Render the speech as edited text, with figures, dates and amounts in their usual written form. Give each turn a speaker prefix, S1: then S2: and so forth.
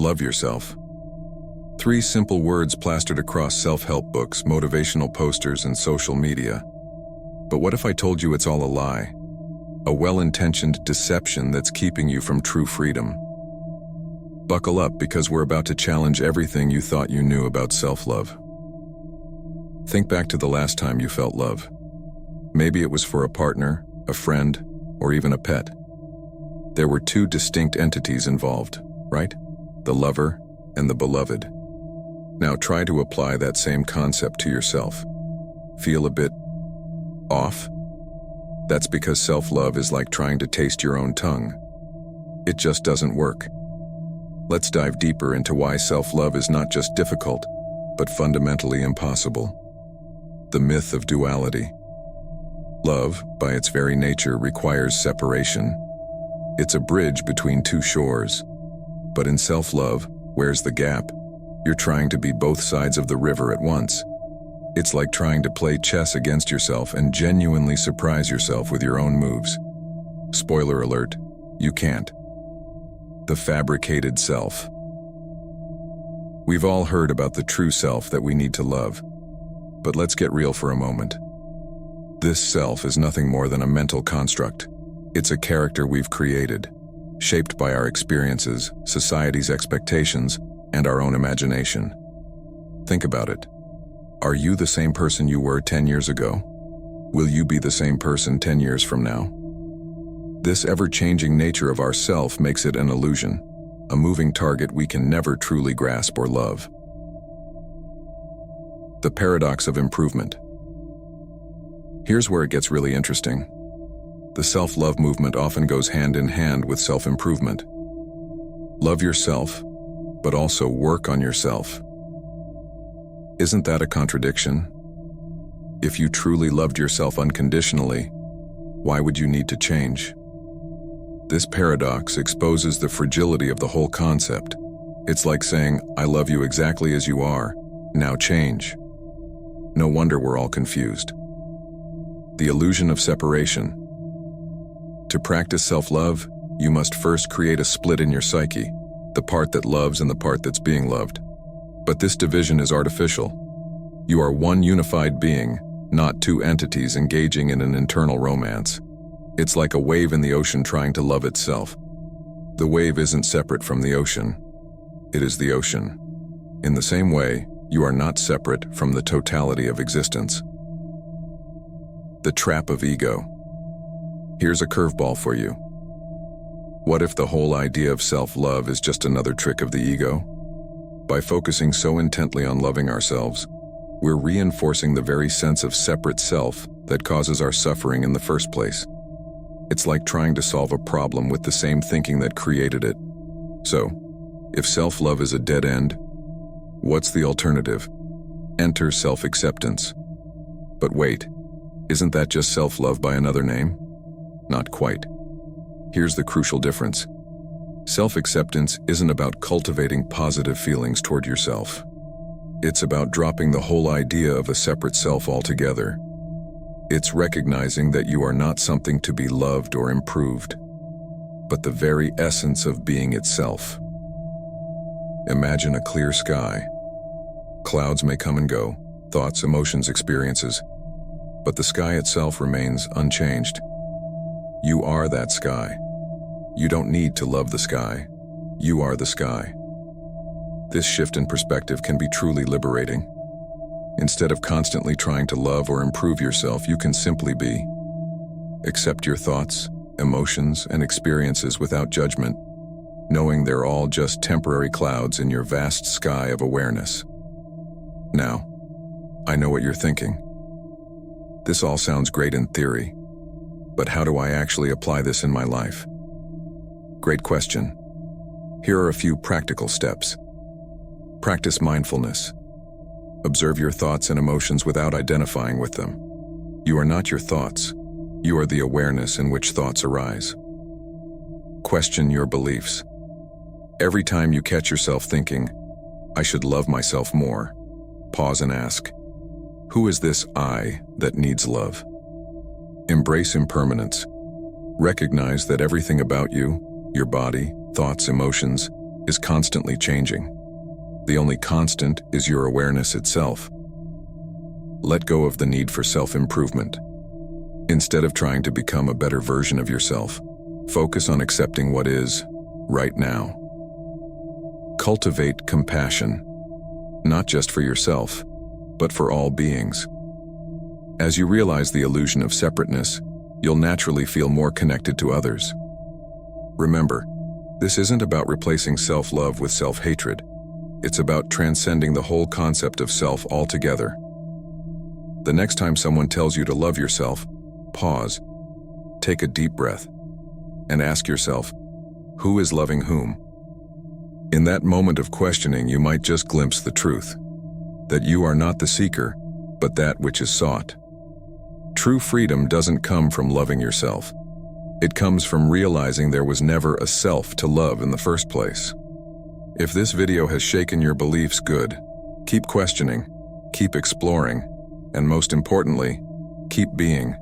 S1: Love yourself. 3 simple words plastered across self-help books, motivational posters, and social media. But what if I told you it's all a lie? A well-intentioned deception that's keeping you from true freedom. Buckle up, because we're about to challenge everything you thought you knew about self-love. Think back to the last time you felt love. Maybe it was for a partner, a friend, or even a pet. There were 2 distinct entities involved, right? The lover and the beloved. Now try to apply that same concept to yourself. Feel a bit off? That's because self-love is like trying to taste your own tongue. It just doesn't work. Let's dive deeper into why self-love is not just difficult, but fundamentally impossible. The myth of duality. Love, by its very nature, requires separation. It's a bridge between 2 shores. But in self-love, where's the gap? You're trying to be both sides of the river at once. It's like trying to play chess against yourself and genuinely surprise yourself with your own moves. Spoiler alert, you can't. The fabricated self. We've all heard about the true self that we need to love. But let's get real for a moment. This self is nothing more than a mental construct. It's a character we've created, shaped by our experiences, society's expectations, and our own imagination. Think about it. Are you the same person you were 10 years ago? Will you be the same person 10 years from now? This ever-changing nature of our self makes it an illusion, a moving target we can never truly grasp or love. The paradox of improvement. Here's where it gets really interesting. The self-love movement often goes hand in hand with self-improvement. Love yourself, but also work on yourself. Isn't that a contradiction? If you truly loved yourself unconditionally, why would you need to change? This paradox exposes the fragility of the whole concept. It's like saying, I love you exactly as you are, now change. No wonder we're all confused. The illusion of separation. To practice self-love, you must first create a split in your psyche, the part that loves and the part that's being loved. But this division is artificial. You are one unified being, not 2 entities engaging in an internal romance. It's like a wave in the ocean trying to love itself. The wave isn't separate from the ocean. It is the ocean. In the same way, you are not separate from the totality of existence. The trap of ego. Here's a curveball for you. What if the whole idea of self-love is just another trick of the ego? By focusing so intently on loving ourselves, we're reinforcing the very sense of separate self that causes our suffering in the first place. It's like trying to solve a problem with the same thinking that created it. So, if self-love is a dead end, what's the alternative? Enter self-acceptance. But wait, isn't that just self-love by another name? Not quite. Here's the crucial difference. Self-acceptance isn't about cultivating positive feelings toward yourself. It's about dropping the whole idea of a separate self altogether. It's recognizing that you are not something to be loved or improved, but the very essence of being itself. Imagine a clear sky. Clouds may come and go, thoughts, emotions, experiences, but the sky itself remains unchanged. You are that sky. You don't need to love the sky. You are the sky. This shift in perspective can be truly liberating. Instead of constantly trying to love or improve yourself, you can simply be. Accept your thoughts, emotions, and experiences without judgment, knowing they're all just temporary clouds in your vast sky of awareness. Now, I know what you're thinking. This all sounds great in theory, but how do I actually apply this in my life? Great question. Here are a few practical steps. Practice mindfulness. Observe your thoughts and emotions without identifying with them. You are not your thoughts. You are the awareness in which thoughts arise. Question your beliefs. Every time you catch yourself thinking, I should love myself more, pause and ask, who is this I that needs love? Embrace impermanence. Recognize that everything about you, your body, thoughts, emotions, is constantly changing. The only constant is your awareness itself. Let go of the need for self-improvement. Instead of trying to become a better version of yourself, focus on accepting what is, right now. Cultivate compassion, not just for yourself, but for all beings. As you realize the illusion of separateness, you'll naturally feel more connected to others. Remember, this isn't about replacing self-love with self-hatred. It's about transcending the whole concept of self altogether. The next time someone tells you to love yourself, pause, take a deep breath, and ask yourself, who is loving whom? In that moment of questioning, you might just glimpse the truth, that you are not the seeker, but that which is sought. True freedom doesn't come from loving yourself. It comes from realizing there was never a self to love in the first place. If this video has shaken your beliefs, good. Keep questioning, keep exploring, and most importantly, keep being.